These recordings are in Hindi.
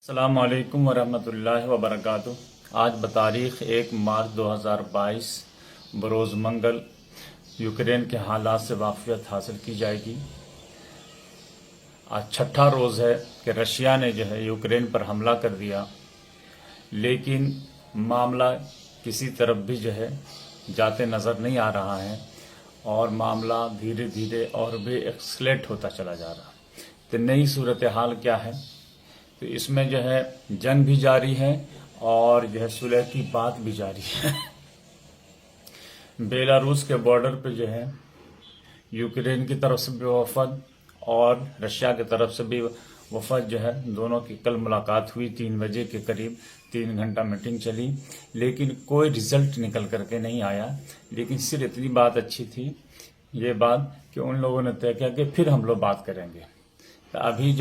अस्सलामु अलैकुम वरहमतुल्लाहि वबरकातुह। आज बतारीख 1 मार्च 2022 बरोज़ मंगल यूक्रेन के हालात से वाक़फ़ियत हासिल की जाएगी। आज छठा रोज़ है कि रशिया ने यूक्रेन पर हमला कर दिया, लेकिन मामला किसी तरफ भी जाते नज़र नहीं आ रहा है और मामला धीरे धीरे और भी एक्सलेट होता चला जा रहा है। तो नई सूरत हाल क्या है? तो इसमें जंग भी जारी है और सुलह की बात भी जारी है। बेलारूस के बॉर्डर पे यूक्रेन की तरफ से भी वफद और रशिया की तरफ से भी वफद दोनों की कल मुलाकात हुई। 3 बजे के करीब 3 घंटा मीटिंग चली, लेकिन कोई रिजल्ट निकल करके नहीं आया। लेकिन सिर्फ इतनी बात अच्छी थी, ये बात कि उन लोगों ने तय किया कि फिर हम लोग बात करेंगे। तो अभी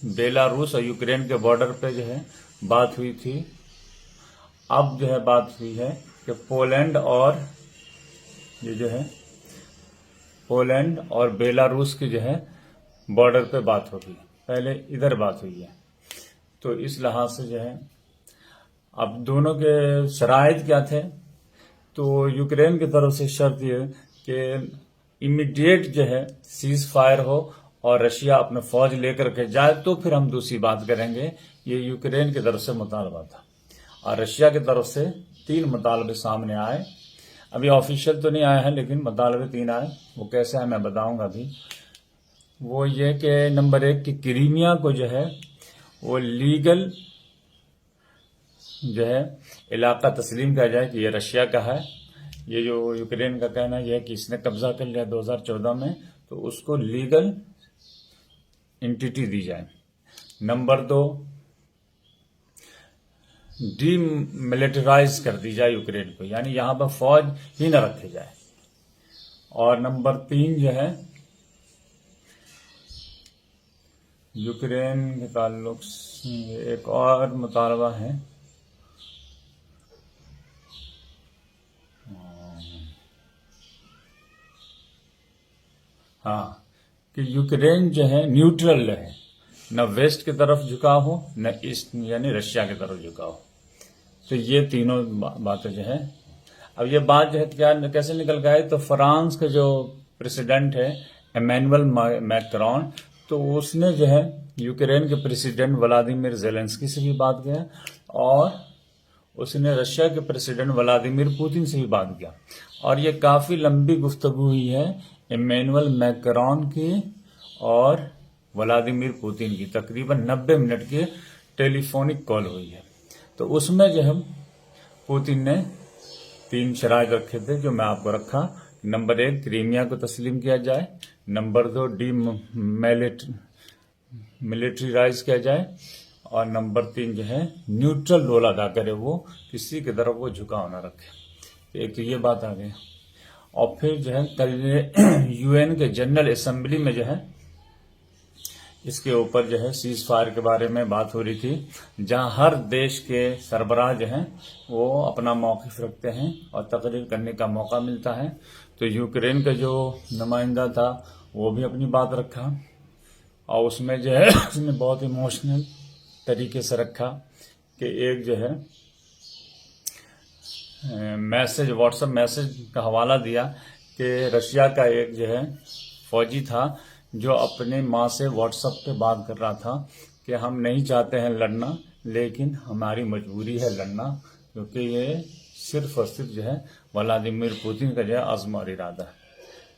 बेलारूस और यूक्रेन के बॉर्डर पे बात हुई थी। अब बात हुई है कि पोलैंड और पोलैंड और बेलारूस के बॉर्डर पे बात होगी। पहले इधर बात हुई है। तो इस लिहाज से अब दोनों के शराइत क्या थे? तो यूक्रेन की तरफ से शर्त ये कि इमीडिएट सीज फायर हो और रशिया अपने फौज लेकर के जाए, तो फिर हम दूसरी बात करेंगे। ये यूक्रेन की तरफ से मुतालबा था और रशिया की तरफ से 3 मुतालबे सामने आए। अभी ऑफिशियल तो नहीं आया है, लेकिन मुतालबे 3 आए। वो कैसे है मैं बताऊंगा अभी। वो ये कि नंबर 1 कि क्रीमिया को वो लीगल इलाका तस्लीम किया जाए कि ये रशिया का है। ये जो यूक्रेन का कहना यह है कि इसने कब्जा कर लिया 2014 में, तो उसको लीगल एंटिटी दी जाए। नंबर 2 डीमिलिटराइज कर दी जाए यूक्रेन को, यानी यहां पर फौज ही न रखे जाए। और नंबर 3 यूक्रेन के ताल्लुक से एक और मुतालबा है, हाँ, कि यूक्रेन न्यूट्रल रहे, न वेस्ट की तरफ झुका हो न ईस्ट यानी रशिया की तरफ झुका हो। तो ये तीनों बातें अब ये बात क्या कैसे निकल गई? तो फ्रांस के जो प्रेसिडेंट है इमैनुअल मैक्रोन, तो उसने यूक्रेन के प्रेसिडेंट व्लादिमीर ज़ेलेंस्की से भी बात किया और उसने रशिया के प्रेसिडेंट व्लादिमीर पुतिन से भी बात किया। और ये काफी लंबी गुफ्तगू हुई है इमैनुअल मैक्रोन की और व्लादिमीर पुतिन की। तकरीबन 90 मिनट की टेलीफोनिक कॉल हुई है। तो उसमें पुतिन ने 3 शराइत रखे थे, जो मैं आपको रखा। नंबर 1 क्रीमिया को तस्लीम किया जाए, नंबर 2 मिलिट्रीराइज किया जाए, और नंबर 3 न्यूट्रल रोल अदा करे, वो किसी की तरफ वो झुकाव न रखे। एक तो ये बात आ गई। और फिर कल यूएन के जनरल असेंबली में इसके ऊपर सीज फायर के बारे में बात हो रही थी, जहां हर देश के सरबराह वो अपना मौक़िफ़ रखते हैं और तकरीर करने का मौका मिलता है। तो यूक्रेन का जो नुमाइंदा था वो भी अपनी बात रखा और उसमें उसने बहुत इमोशनल तरीके से रखा कि एक मैसेज, व्हाट्सएप मैसेज का हवाला दिया कि रशिया का एक फौजी था जो अपने माँ से व्हाट्सएप पे बात कर रहा था कि हम नहीं चाहते हैं लड़ना, लेकिन हमारी मजबूरी है लड़ना, क्योंकि ये सिर्फ और सिर्फ व्लादिमीर पुतिन का अज़्म और इरादा है।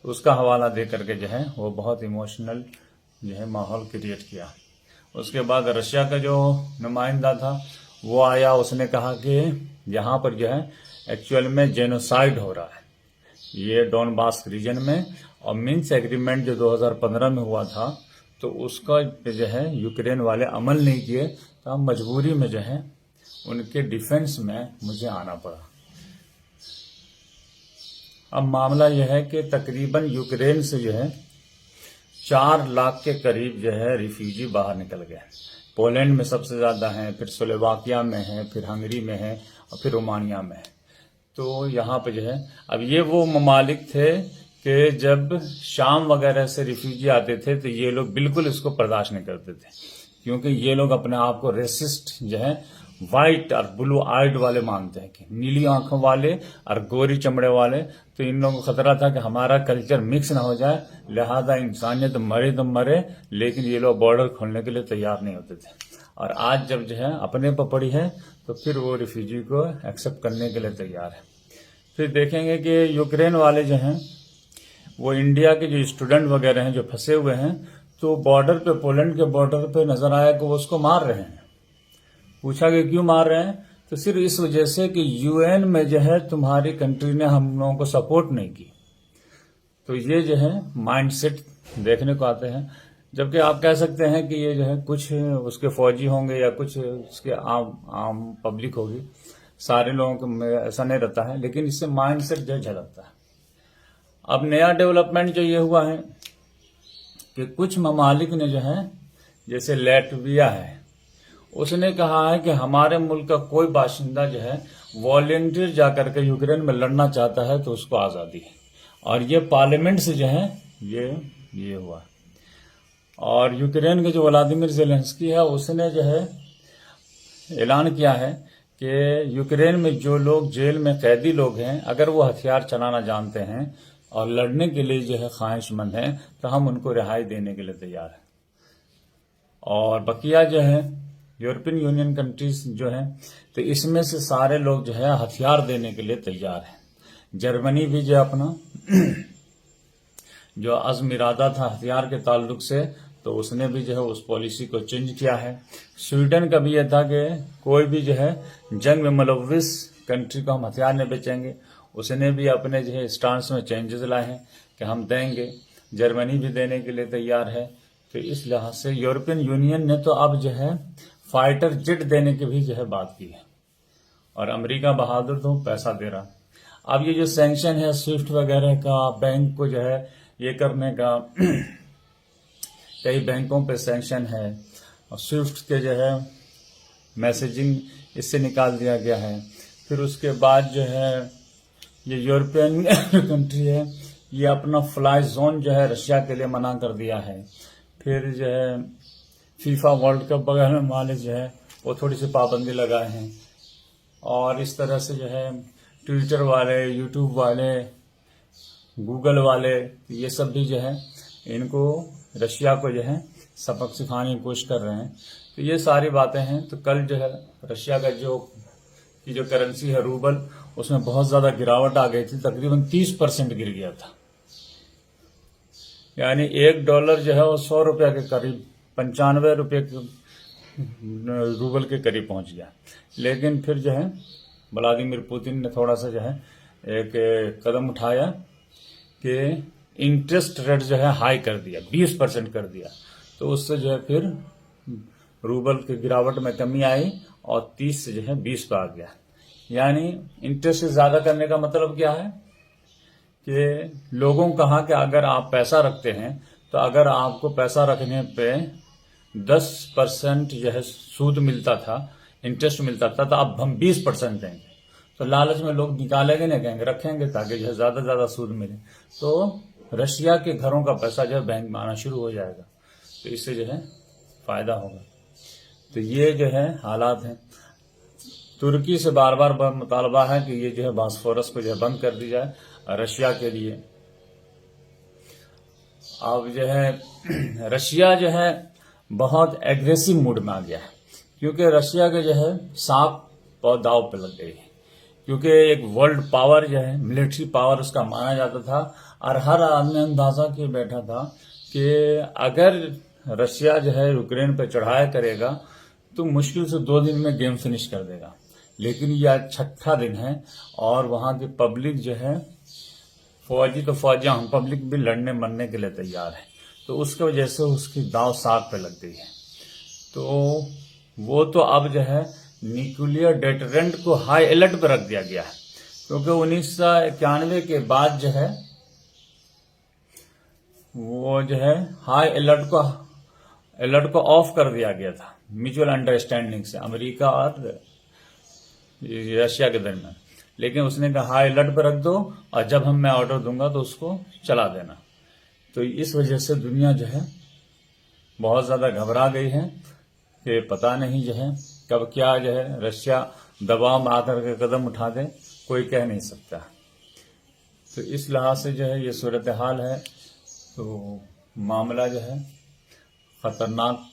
उसका हवाला दे करके वो बहुत इमोशनल माहौल क्रिएट किया। उसके बाद रशिया का जो नुमाइंदा था वो आया, उसने कहा कि यहाँ पर एक्चुअल में जेनोसाइड हो रहा है ये डॉनबास रीजन में, और मिन्स एग्रीमेंट जो 2015 में हुआ था, तो उसका यूक्रेन वाले अमल नहीं किए, तो मजबूरी में उनके डिफेंस में मुझे आना पड़ा। अब मामला यह है कि तकरीबन यूक्रेन से 4 लाख के करीब रिफ्यूजी बाहर निकल गए। पोलैंड में सबसे ज्यादा है, फिर स्लोवाकिया में है, फिर हंगरी में है और फिर रोमानिया में है। तो यहाँ पे अब ये वो ममालिक थे कि जब शाम वगैरह से रिफ्यूजी आते थे तो ये लोग बिल्कुल इसको बर्दाश्त नहीं करते थे क्योंकि ये लोग अपने आप को रेसिस्ट जो है व्हाइट और ब्लू आइड वाले मानते हैं कि नीली आंखों वाले और गोरी चमड़े वाले। तो इन लोगों को खतरा था कि हमारा कल्चर मिक्स ना हो जाए, लिहाजा इंसानियत मरे तो मरे, लेकिन ये लोग बॉर्डर खोलने के लिए तैयार नहीं होते थे। और आज जब जो है अपने पर पड़ी है तो फिर वो रिफ्यूजी को एक्सेप्ट करने के लिए तैयार है। फिर देखेंगे कि यूक्रेन वाले जो हैं वो इंडिया के जो स्टूडेंट वगैरह हैं जो फंसे हुए हैं, तो बॉर्डर पे, पोलैंड के बॉर्डर पे नजर आया कि वो उसको मार रहे हैं। पूछा कि क्यों मार रहे हैं, तो सिर्फ इस वजह से कि यूएन में जो है तुम्हारी कंट्री ने हम लोगों को सपोर्ट नहीं की। तो ये जो है माइंडसेट देखने को आते हैं। जबकि आप कह सकते हैं कि ये जो है कुछ उसके फौजी होंगे या कुछ उसके आम पब्लिक होगी, सारे लोगों को में ऐसा नहीं रहता है, लेकिन इससे माइंडसेट जो झलकता है। अब नया डेवलपमेंट जो ये हुआ है कि कुछ ममालिक ने जो है, जैसे लैटविया है, उसने कहा है कि हमारे मुल्क का कोई बाशिंदा जो है वॉलेंटियर जाकर के यूक्रेन में लड़ना चाहता है तो उसको आज़ादी है। और ये पार्लियामेंट से जो है ये हुआ। और यूक्रेन के जो व्लादिमीर ज़ेलेंस्की है उसने जो है ऐलान किया है कि यूक्रेन में जो लोग जेल में कैदी लोग हैं, अगर वो हथियार चलाना जानते हैं और लड़ने के लिए जो है ख्वाहिशमंद हैं, तो हम उनको रिहाई देने के लिए तैयार हैं। और बकिया जो है यूरोपियन यूनियन कंट्रीज जो है, तो इसमें से सारे लोग जो है हथियार देने के लिए तैयार हैं। जर्मनी भी जो अपना जो अज़्म इरादा था हथियार के ताल्लुक से, तो उसने भी जो है उस पॉलिसी को चेंज किया है। स्वीडन का भी यह था कि कोई भी जो है जंग में मुलव्विस कंट्री को हम हथियार नहीं बेचेंगे, उसने भी अपने जो है स्टांस में चेंजेस लाए हैं कि हम देंगे। जर्मनी भी देने के लिए तैयार है। तो इस लिहाज से यूरोपियन यूनियन ने तो अब जो है फाइटर जेट देने की भी जो है बात की है। और अमेरिका बहादुर तो पैसा दे रहा। अब ये जो सैंक्शन है स्विफ्ट वगैरह का, बैंक को जो है ये करने का, कई बैंकों पे सैंक्शन है, और स्विफ्ट के जो है मैसेजिंग इससे निकाल दिया गया है। फिर उसके बाद जो है ये यूरोपियन कंट्री है, ये अपना फ्लाई जोन जो है रशिया के लिए मना कर दिया है। फिर जो है फीफा वर्ल्ड कप वगैरह में वाले जो है वो थोड़ी सी पाबंदी लगाए हैं। और इस तरह से जो है ट्विटर वाले, यूट्यूब वाले, गूगल वाले, ये सब भी जो है इनको रशिया को जो है सबक सिखाने की कोशिश कर रहे हैं। तो ये सारी बातें हैं। तो कल जो है रशिया का जो करेंसी है रूबल, उसमें बहुत ज्यादा गिरावट आ गई थी, तकरीबन 30% गिर गया था। यानी $1 जो है वो 100 रुपया के करीब, 95 रुपये रूबल के करीब पहुंच गया। लेकिन फिर जो है व्लादिमीर पुतिन ने थोड़ा सा जो है एक कदम उठाया कि इंटरेस्ट रेट जो है हाई कर दिया, 20% कर दिया। तो उससे जो है फिर रूबल की गिरावट में कमी आई और 30 से जो है 20 पर आ गया। यानी इंटरेस्ट ज्यादा करने का मतलब क्या है कि लोगों को कहा कि अगर आप पैसा रखते हैं तो अगर आपको पैसा रखने पे 10% जो है सूद मिलता था, इंटरेस्ट मिलता था, तो अब हम 20% देंगे। तो लालच में लोग निकालेंगे नहीं, कहेंगे रखेंगे ताकि जो है ज्यादा सूद मिले। तो रशिया के घरों का पैसा जो है बैंक में आना शुरू हो जाएगा, तो इससे जो है फायदा होगा। तो ये जो है हालात हैं। तुर्की से बार बार मुतालबा है कि ये जो है बॉस्फोरस को जो है बंद कर दी जाए रशिया के लिए। अब जो है रशिया जो है बहुत एग्रेसिव मूड में आ गया है, क्योंकि रशिया के जो है सांप दाव पे लग गई है। क्योंकि एक वर्ल्ड पावर जो है, मिलिट्री पावर उसका माना जाता था, और हर आदमी अंदाजा किए बैठा था कि अगर रशिया जो है यूक्रेन पे चढ़ाई करेगा तो मुश्किल से 2 दिन में गेम फिनिश कर देगा। लेकिन यह 6ठा दिन है और वहां की पब्लिक जो है, फौजी तो फौजी, हम पब्लिक भी लड़ने मरने के लिए तैयार है। तो उसकी वजह से उसकी दाव साग पे लग गई है। तो वो तो अब जो है न्यूक्लियर डेटरेंट को हाई अलर्ट पर रख दिया गया है, क्योंकि 1991 के बाद जो है वो जो है हाई अलर्ट को ऑफ कर दिया गया था म्यूचुअल अंडरस्टैंडिंग से अमेरिका और रशिया के दरमियान। लेकिन उसने कहा हाई अलर्ट पर रख दो और जब मैं ऑर्डर दूंगा तो उसको चला देना। तो इस वजह से दुनिया जो है बहुत ज्यादा घबरा गई है। कि पता नहीं जो है कब क्या जो है रशिया दबाव में आकर के कदम उठा दे, कोई कह नहीं सकता। तो इस लिहाज से जो है ये सूरत हाल है। तो मामला जो है खतरनाक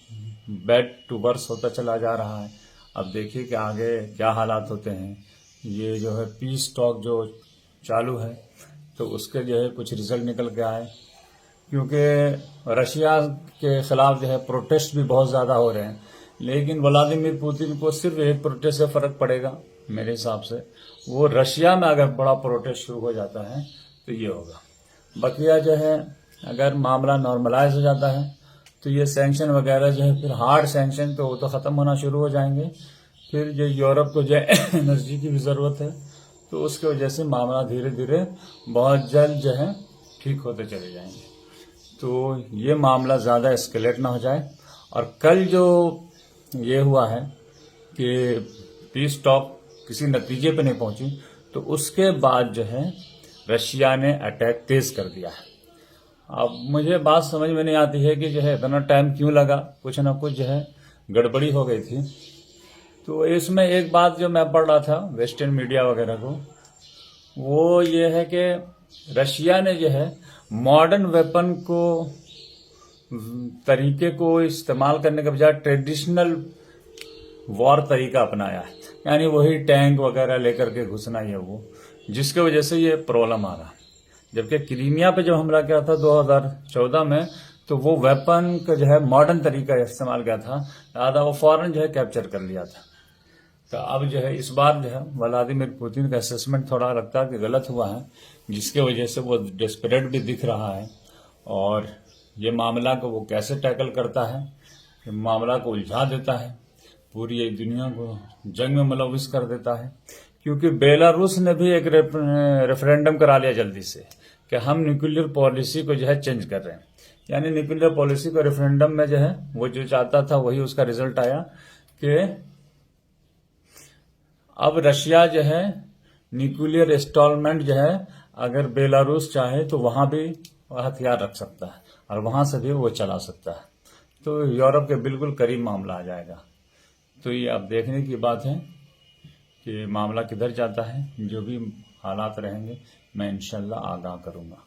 बैड टू वर्स होता चला जा रहा है। अब देखिए कि आगे क्या हालात होते हैं। ये जो है पीस टॉक जो चालू है तो उसके जो है कुछ रिजल्ट निकल के आए, क्योंकि रशिया के खिलाफ जो है प्रोटेस्ट भी बहुत ज़्यादा हो रहे हैं, लेकिन व्लादिमीर पुतिन को सिर्फ एक प्रोटेस्ट से फ़र्क पड़ेगा मेरे हिसाब से। वो रशिया में अगर बड़ा प्रोटेस्ट शुरू हो जाता है तो ये होगा। बकिया जो है अगर मामला नॉर्मलाइज हो जाता है तो ये सैंक्शन वगैरह जो है फिर हार्ड सैंक्शन तो वो तो ख़त्म होना शुरू हो जाएंगे। फिर जो यूरोप को जो एनर्जी की भी ज़रूरत है तो उसकी वजह से मामला धीरे धीरे बहुत जल्द जो है ठीक होते चले जाएंगे। तो ये मामला ज़्यादा एस्केलेट ना हो जाए। और कल जो ये हुआ है कि पीस टॉक किसी नतीजे पे नहीं पहुंची, तो उसके बाद जो है रशिया ने अटैक तेज कर दिया है। अब मुझे बात समझ में नहीं आती है कि जो है इतना टाइम क्यों लगा, कुछ ना कुछ जो है गड़बड़ी हो गई थी। तो इसमें एक बात जो मैं पढ़ रहा था वेस्टर्न मीडिया वगैरह को, वो ये है कि रशिया ने जो है मॉडर्न वेपन को तरीके को इस्तेमाल करने के बजाय ट्रेडिशनल वॉर तरीका अपनाया है, यानी वही टैंक वगैरह लेकर के घुसना ही है वो, जिसके वजह से ये प्रॉब्लम आ रहा। जबकि क्रीमिया पे जब हमला किया था 2014 में, तो वो वेपन का जो है मॉडर्न तरीका इस्तेमाल किया था, लिहाजा वो फौरन जो है कैप्चर कर लिया था। तो अब जो है इस बार जो है व्लादिमीर पुतिन का असेसमेंट थोड़ा लगता है कि गलत हुआ है, जिसके वजह से वो डेस्परेट भी दिख रहा है। और ये मामला को वो कैसे टैकल करता है, ये मामला को उलझा देता है, पूरी एक दुनिया को जंग में मुलविस कर देता है। क्योंकि बेलारूस ने भी एक रेफरेंडम करा लिया जल्दी से कि हम न्यूक्लियर पॉलिसी को जो है चेंज कर रहे हैं, यानी न्यूक्लियर पॉलिसी को रेफरेंडम में जो है वो जो चाहता था वही उसका रिजल्ट आया कि अब रशिया जो है न्यूक्लियर इंस्टॉलमेंट जो है अगर बेलारूस चाहे तो वहां भी हथियार रख सकता है और वहां से भी वो चला सकता है। तो यूरोप के बिल्कुल करीब मामला आ जाएगा। तो ये अब देखने की बात है कि मामला किधर जाता है। जो भी हालात रहेंगे मैं इंशाल्लाह आगाह करूंगा।